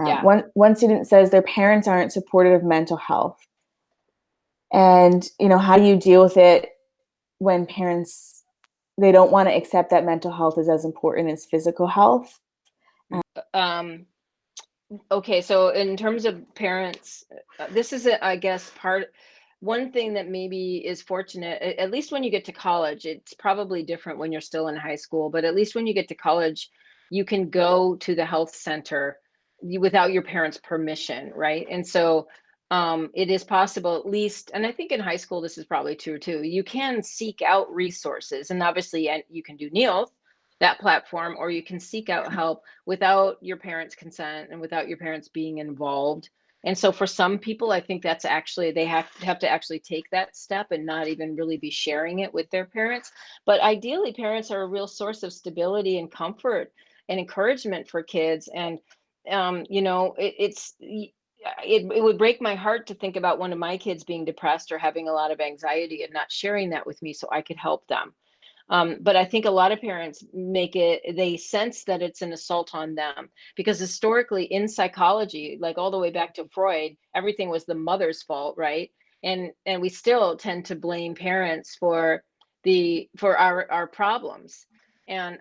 Yeah. One student says their parents aren't supportive of mental health. And, how do you deal with it when parents, they don't want to accept that mental health is as important as physical health? Um, okay, so in terms of parents, this is, I guess, one thing that maybe is fortunate, at least when you get to college. It's probably different when you're still in high school, but at least when you get to college, you can go to the health center without your parents' permission, right? And so it is possible, at least, and I think in high school this is probably true too. You can seek out resources, and obviously, and you can do NEALS, that platform, or you can seek out help without your parents' consent and without your parents being involved. And so for some people, I think that's actually, they have to actually take that step and not even really be sharing it with their parents. But ideally, parents are a real source of stability and comfort and encouragement for kids. And it would break my heart to think about one of my kids being depressed or having a lot of anxiety and not sharing that with me so I could help them. But I think a lot of parents they sense that it's an assault on them, because historically in psychology, like all the way back to Freud, everything was the mother's fault, right? And we still tend to blame parents for our problems. And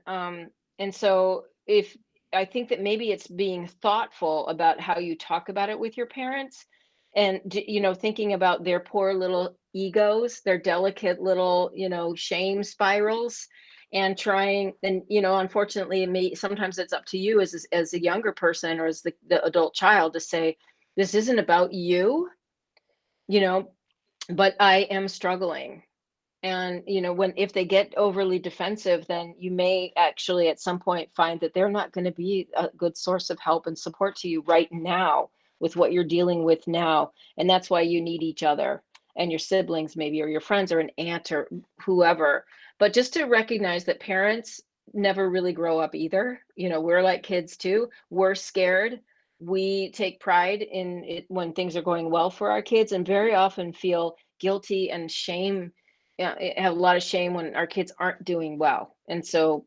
so if I think that maybe it's being thoughtful about how you talk about it with your parents, and thinking about their poor little egos, their delicate little shame spirals, and trying, and unfortunately sometimes it's up to you as a younger person, or as the adult child, to say, this isn't about you, you know but I am struggling. And when if they get overly defensive, then you may actually at some point find that they're not going to be a good source of help and support to you right now with what you're dealing with now. And that's why you need each other and your siblings, maybe, or your friends, or an aunt, or whoever. But just to recognize that parents never really grow up either. We're like kids too. We're scared. We take pride in it when things are going well for our kids, and very often feel guilty and shame, yeah, have a lot of shame when our kids aren't doing well. And so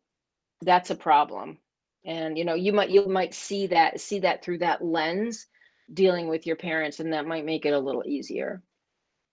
that's a problem. And you might see that through that lens, dealing with your parents, and that might make it a little easier.